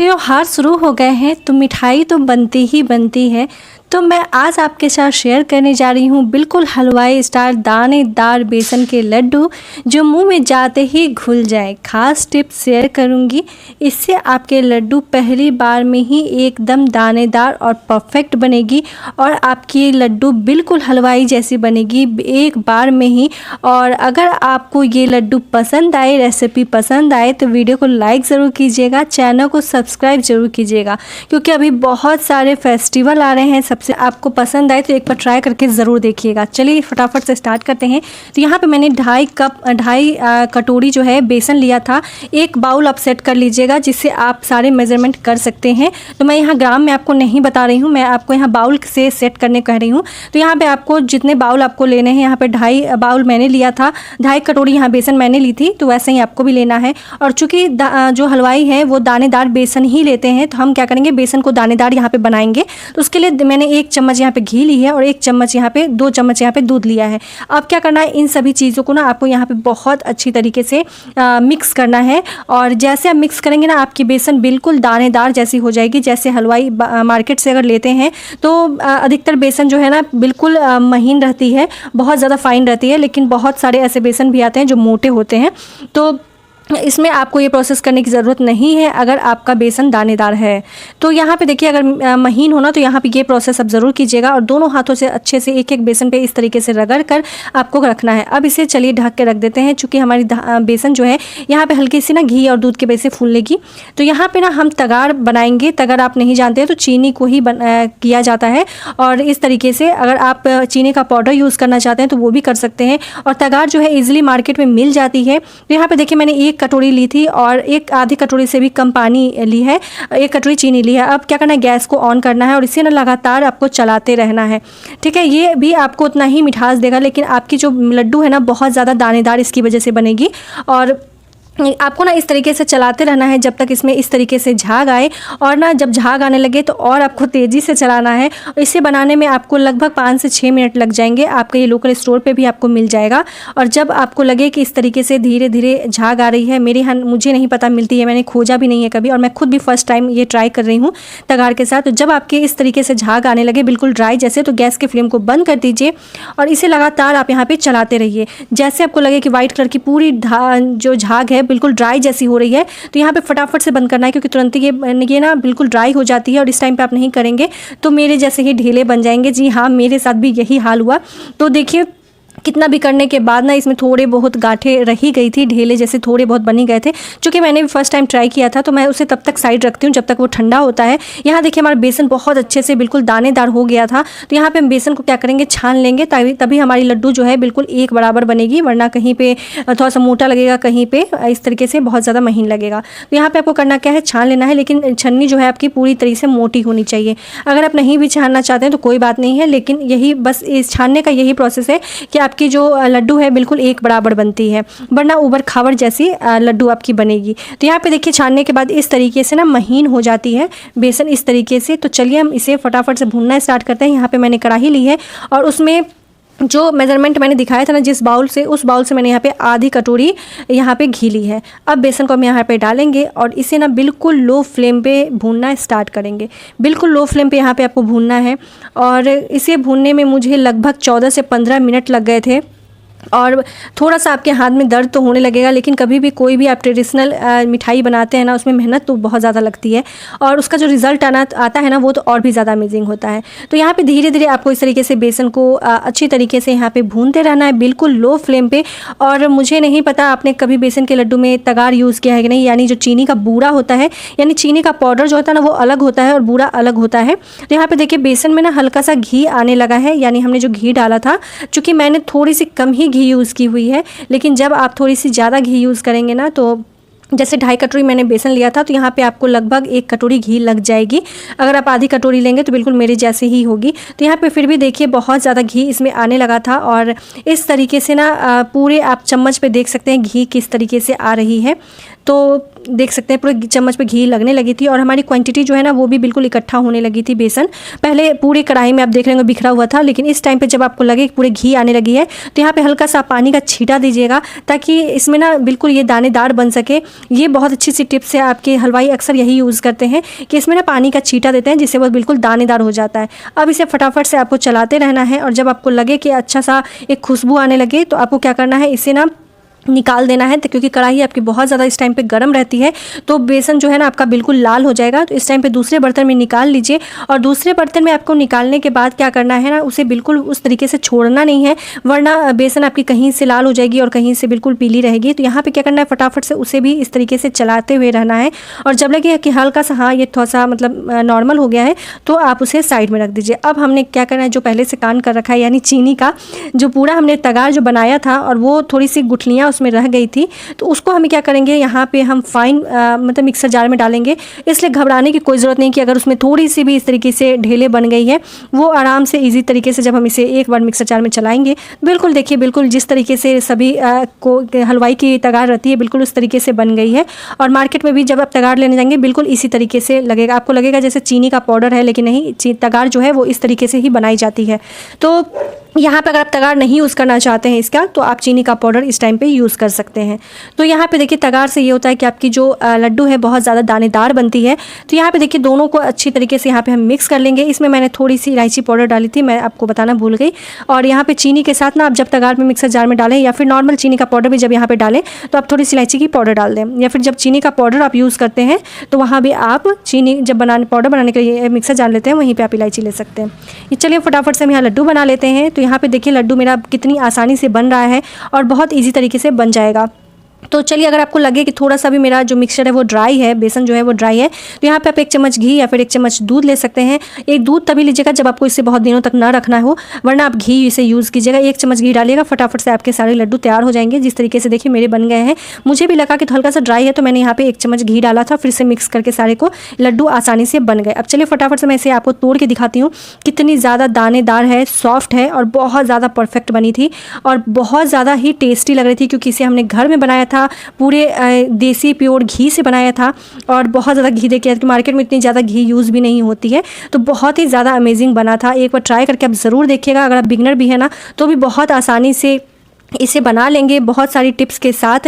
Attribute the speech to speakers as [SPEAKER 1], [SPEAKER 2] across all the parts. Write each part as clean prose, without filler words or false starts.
[SPEAKER 1] त्योहार शुरू हो गए हैं तो मिठाई तो बनती ही बनती है। तो मैं आज आपके साथ शेयर करने जा रही हूँ बिल्कुल हलवाई स्टाइल दानेदार बेसन के लड्डू जो मुंह में जाते ही घुल जाए। खास टिप्स शेयर करूँगी, इससे आपके लड्डू पहली बार में ही एकदम दानेदार और परफेक्ट बनेगी और आपकी लड्डू बिल्कुल हलवाई जैसी बनेगी एक बार में ही। और अगर आपको ये लड्डू पसंद आए, रेसिपी पसंद आए तो वीडियो को लाइक ज़रूर कीजिएगा, चैनल को सब्सक्राइब ज़रूर कीजिएगा क्योंकि अभी बहुत सारे फेस्टिवल आ रहे हैं। सबसे आपको पसंद आए तो एक बार ट्राई करके ज़रूर देखिएगा। चलिए फटाफट से स्टार्ट करते हैं। तो यहाँ पे मैंने ढाई कटोरी जो है बेसन लिया था। एक बाउल आप सेट कर लीजिएगा जिससे आप सारे मेजरमेंट कर सकते हैं। तो मैं यहाँ ग्राम में आपको नहीं बता रही हूँ, मैं आपको यहाँ बाउल से सेट करने कह रही हूँ। तो यहाँ पे आपको जितने बाउल आपको लेने हैं, यहाँ पे 2.5 बाउल मैंने लिया था, 2.5 कटोरी यहाँ बेसन मैंने ली थी, तो वैसे ही आपको भी लेना है। और चूँकि जो हलवाई है वो दानेदार बेसन ही लेते हैं तो हम क्या करेंगे, बेसन को दानेदार यहाँ पे बनाएंगे। तो उसके लिए मैंने 1 चम्मच यहाँ पे घी ली है और 1 चम्मच यहाँ पे 2 चम्मच यहाँ पे दूध लिया है। अब क्या करना है, इन सभी चीज़ों को ना आपको यहाँ पे बहुत अच्छी तरीके से मिक्स करना है। और जैसे आप मिक्स करेंगे ना, आपकी बेसन बिल्कुल दानेदार जैसी हो जाएगी। जैसे हलवाई मार्केट से अगर लेते हैं तो अधिकतर बेसन जो है ना बिल्कुल महीन रहती है, बहुत ज़्यादा फाइन रहती है, लेकिन बहुत सारे ऐसे बेसन भी आते हैं जो मोटे होते हैं। तो इसमें आपको ये प्रोसेस करने की ज़रूरत नहीं है अगर आपका बेसन दानेदार है। तो यहाँ पे देखिए, अगर महीन होना तो यहाँ पे ये प्रोसेस आप ज़रूर कीजिएगा और दोनों हाथों से अच्छे से एक एक बेसन पे इस तरीके से रगड़ कर आपको रखना है। अब इसे चलिए ढक के रख देते हैं, चूँकि हमारी बेसन जो है यहाँ पे हल्की सी ना घी और दूध के वजह से फूल लेगी। तो यहाँ पे ना हम तगार बनाएंगे। तगार आप नहीं जानते हैं तो चीनी को ही किया जाता है, और इस तरीके से अगर आप चीनी का पाउडर यूज़ करना चाहते हैं तो वो भी कर सकते हैं। और तगार जो है ईजिली मार्केट में मिल जाती है। तो यहाँ पर देखिए, मैंने 1 कटोरी ली थी और एक आधी कटोरी से भी कम पानी ली है, 1 कटोरी चीनी ली है। अब क्या करना है, गैस को ऑन करना है और इसे ना लगातार आपको चलाते रहना है। ठीक है, ये भी आपको उतना ही मिठास देगा, लेकिन आपकी जो लड्डू है ना बहुत ज़्यादा दानेदार इसकी वजह से बनेगी। और आपको ना इस तरीके से चलाते रहना है जब तक इसमें इस तरीके से झाग आए, और ना जब झाग आने लगे तो और आपको तेज़ी से चलाना है। इसे बनाने में आपको लगभग 5 से 6 मिनट लग जाएंगे। आपके ये लोकल स्टोर पे भी आपको मिल जाएगा। और जब आपको लगे कि इस तरीके से धीरे धीरे झाग आ रही है, मेरे यहाँ मुझे नहीं पता मिलती है, मैंने खोजा भी नहीं है कभी, और मैं खुद भी फर्स्ट टाइम ये ट्राई कर रही हूँ तगार के साथ। तो जब आपके इस तरीके से झाग आने लगे बिल्कुल ड्राई जैसे, तो गैस के फ्लेम को बंद कर दीजिए और इसे लगातार आप यहाँ पर चलाते रहिए। जैसे आपको लगे कि वाइट कलर की पूरी जो झाग है बिल्कुल ड्राई जैसी हो रही है, तो यहाँ पे फटाफट से बंद करना है, क्योंकि तुरंत ये ना बिल्कुल ड्राई हो जाती है और इस टाइम पे आप नहीं करेंगे तो मेरे जैसे ही ढीले बन जाएंगे। जी हाँ, मेरे साथ भी यही हाल हुआ। तो देखिए, कितना भी करने के बाद ना इसमें थोड़े बहुत गांठें रही गई थी, ढेले जैसे थोड़े बहुत बनी गए थे। चूँकि मैंने भी फर्स्ट टाइम ट्राई किया था तो मैं उसे तब तक साइड रखती हूँ जब तक वो ठंडा होता है। यहाँ देखिए, हमारा बेसन बहुत अच्छे से बिल्कुल दानेदार हो गया था। तो यहाँ पे हम बेसन को क्या करेंगे, छान लेंगे, तभी हमारी लड्डू जो है बिल्कुल एक बराबर बनेगी, वरना कहीं पे थोड़ा सा मोटा लगेगा, कहीं पे इस तरीके से बहुत ज़्यादा महीन लगेगा। तो यहाँ पर आपको करना क्या है, छान लेना है, लेकिन छन्नी जो है आपकी पूरी तरीके से मोटी होनी चाहिए। अगर आप नहीं भी छानना चाहते हैं तो कोई बात नहीं है, लेकिन यही बस इस छानने का यही प्रोसेस है कि आपकी जो लड्डू है बिल्कुल एक बराबर बनती है, वरना ऊबर खावर जैसी लड्डू आपकी बनेगी। तो यहाँ पे देखिए, छानने के बाद इस तरीके से ना महीन हो जाती है बेसन इस तरीके से। तो चलिए हम इसे फटाफट से भूनना स्टार्ट करते हैं। यहाँ पे मैंने कढ़ाई ली है और उसमें जो मेज़रमेंट मैंने दिखाया था ना, जिस बाउल से, उस बाउल से मैंने यहाँ पे आधी कटोरी यहाँ पे घी ली है। अब बेसन को हम यहाँ पे डालेंगे और इसे ना बिल्कुल लो फ्लेम पे भूनना स्टार्ट करेंगे। बिल्कुल लो फ्लेम पे यहाँ पे आपको भूनना है, और इसे भूनने में मुझे लगभग 14 से 15 मिनट लग गए थे। और थोड़ा सा आपके हाथ में दर्द तो होने लगेगा, लेकिन कभी भी कोई भी आप ट्रेडिशनल मिठाई बनाते हैं ना, उसमें मेहनत तो बहुत ज़्यादा लगती है और उसका जो रिज़ल्ट आता है ना वो तो और भी ज़्यादा अमेजिंग होता है। तो यहाँ पे धीरे धीरे आपको इस तरीके से बेसन को अच्छी तरीके से यहाँ पे भूनते रहना है, बिल्कुल लो फ्लेम पे। और मुझे नहीं पता आपने कभी बेसन के लड्डू में तगार यूज़ किया है कि नहीं, यानी जो चीनी का बूरा होता है, यानी चीनी का पाउडर जो होता है ना वो अलग होता है और बूरा अलग होता है। तो यहाँ पर देखिए, बेसन में ना हल्का सा घी आने लगा है, यानी हमने जो घी डाला था, चूँकि मैंने थोड़ी सी कम ही घी यूज़ की हुई है, लेकिन जब आप थोड़ी सी ज़्यादा घी यूज़ करेंगे ना, तो जैसे 2.5 कटोरी मैंने बेसन लिया था तो यहाँ पे आपको लगभग 1 कटोरी घी लग जाएगी। अगर आप आधी कटोरी लेंगे तो बिल्कुल मेरे जैसे ही होगी। तो यहाँ पे फिर भी देखिए बहुत ज़्यादा घी इसमें आने लगा था, और इस तरीके से ना पूरे आप चम्मच पे देख सकते हैं घी किस तरीके से आ रही है। तो देख सकते हैं पूरे चम्मच पे घी लगने लगी थी और हमारी क्वांटिटी जो है ना वो भी बिल्कुल इकट्ठा होने लगी थी। बेसन पहले पूरी कढ़ाई में आप देख रहे होंगे बिखरा हुआ था, लेकिन इस टाइम पे जब आपको लगे पूरे घी आने लगी है तो यहाँ पे हल्का सा पानी का छींटा दीजिएगा ताकि इसमें ना बिल्कुल ये दानेदार बन सके। ये बहुत अच्छी सी टिप्स है, आपके हलवाई अक्सर यही यूज़ करते हैं कि इसमें ना पानी का छींटा देते हैं जिससे वो बिल्कुल दानेदार हो जाता है। अब इसे फटाफट से आपको चलाते रहना है और जब आपको लगे कि अच्छा सा एक खुशबू आने लगे तो आपको क्या करना है, इसे ना निकाल देना है। तो क्योंकि कढ़ाई आपकी बहुत ज़्यादा इस टाइम पे गर्म रहती है तो बेसन जो है ना आपका बिल्कुल लाल हो जाएगा। तो इस टाइम पे दूसरे बर्तन में निकाल लीजिए और दूसरे बर्तन में आपको निकालने के बाद क्या करना है ना, उसे बिल्कुल उस तरीके से छोड़ना नहीं है वरना बेसन आपकी कहीं से लाल हो जाएगी और कहीं से बिल्कुल पीली रहेगी। तो यहाँ पर क्या करना है, फटाफट से उसे भी इस तरीके से चलाते हुए रहना है और जब लगे कि हल्का सा हाँ ये थोड़ा सा मतलब नॉर्मल हो गया है तो आप उसे साइड में रख दीजिए। अब हमने क्या करना है, जो पहले से कान कर रखा है यानी चीनी का जो पूरा हमने तगार जो बनाया था और वो थोड़ी सी गुठलियाँ उसमें रह गई थी तो उसको हमें क्या करेंगे, यहाँ पे हम फाइन मतलब मिक्सर जार में डालेंगे। इसलिए घबराने की कोई ज़रूरत नहीं कि अगर उसमें थोड़ी सी भी इस तरीके से ढेले बन गई है, वो आराम से इजी तरीके से जब हम इसे एक बार मिक्सर जार में चलाएंगे बिल्कुल देखिए बिल्कुल जिस तरीके से सभी को हलवाई की तगार रहती है बिल्कुल उस तरीके से बन गई है। और मार्केट में भी जब आप तगार लेने जाएंगे बिल्कुल इसी तरीके से लगेगा, आपको लगेगा जैसे चीनी का पाउडर है, लेकिन नहीं, तगार जो है वो इस तरीके से ही बनाई जाती है। तो यहाँ पे अगर आप तगार नहीं यूज़ करना चाहते हैं इसका तो आप चीनी का पाउडर इस टाइम पे यूज़ कर सकते हैं। तो यहाँ पे देखिए तगार से ये होता है कि आपकी जो लड्डू है बहुत ज़्यादा दानेदार बनती है। तो यहाँ पे देखिए दोनों को अच्छी तरीके से यहाँ पे हम मिक्स कर लेंगे। इसमें मैंने थोड़ी सी इलायची पाउडर डाली थी, मैं आपको बताना भूल गई। और यहाँ पे चीनी के साथ ना आप जब तगार में मिक्सर जार में डालें या फिर नॉर्मल चीनी का पाउडर भी जब यहाँ पर डालें तो आप थोड़ी सी इलायची की पाउडर डाल दें, या फिर जब चीनी का पाउडर आप यूज़ करते हैं तो वहाँ भी आप चीनी जब पाउडर बनाने के लिए मिक्सर जार लेते हैं वहीं पर आप इलायची ले सकते हैं। ये चलिए फटाफट से हम यहाँ लड्डू बना लेते हैं। तो यहाँ पे देखिए लड्डू मेरा कितनी आसानी से बन रहा है और बहुत इजी तरीके से बन जाएगा। तो चलिए अगर आपको लगे कि थोड़ा सा भी मेरा जो मिक्सचर है वो ड्राई है, बेसन जो है वो ड्राई है, तो यहाँ पे आप 1 चम्मच घी या फिर 1 चम्मच दूध ले सकते हैं। एक दूध तभी लीजिएगा जब आपको इसे बहुत दिनों तक ना रखना हो, वरना आप घी इसे यूज़ कीजिएगा। 1 चम्मच घी डालिएगा, फटाफट से आपके सारे लड्डू तैयार हो जाएंगे। जिस तरीके से देखिए मेरे बन गए हैं। मुझे भी लगा कि हल्का सा ड्राई है तो मैंने यहाँ पे 1 चम्मच घी डाला था, फिर से मिक्स करके सारे को लड्डू आसानी से बन गए। अब चलिए फटाफट से मैं इसे आपको तोड़ के दिखाती हूँ। कितनी ज़्यादा दानेदार है, सॉफ्ट है और बहुत ज़्यादा परफेक्ट बनी थी और बहुत ज़्यादा ही टेस्टी लग रही थी क्योंकि इसे हमने घर में बनाया था, पूरे देसी प्योर घी से बनाया था और बहुत ज़्यादा घी देखिए कि मार्केट में इतनी ज़्यादा घी यूज़ भी नहीं होती है। तो बहुत ही ज़्यादा अमेजिंग बना था। एक बार ट्राई करके आप ज़रूर देखिएगा। अगर आप बिगनर भी है ना तो भी बहुत आसानी से इसे बना लेंगे बहुत सारी टिप्स के साथ।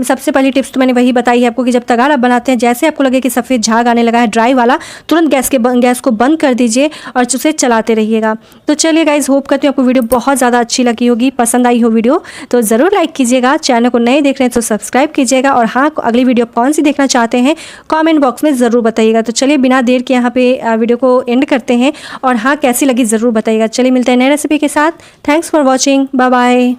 [SPEAKER 1] सबसे पहली टिप्स तो मैंने वही बताई है आपको कि जब तगार आप बनाते हैं जैसे आपको लगे कि सफ़ेद झाग आने लगा है ड्राई वाला, तुरंत गैस को बंद कर दीजिए और उसे चलाते रहिएगा। तो चलिए गाइज, होप करती हूँ आपको वीडियो बहुत ज़्यादा अच्छी लगी होगी, पसंद आई हो वीडियो तो ज़रूर लाइक कीजिएगा। चैनल को नए देख रहे हैं तो सब्सक्राइब कीजिएगा और हाँ, अगली वीडियो कौन सी देखना चाहते हैं कॉमेंट बॉक्स में ज़रूर बताइएगा। तो चलिए बिना देर के यहाँ पे वीडियो को एंड करते हैं और हाँ कैसी लगी ज़रूर बताइएगा। चलिए मिलते हैं नए रेसिपी के साथ। Thanks for watching, bye bye.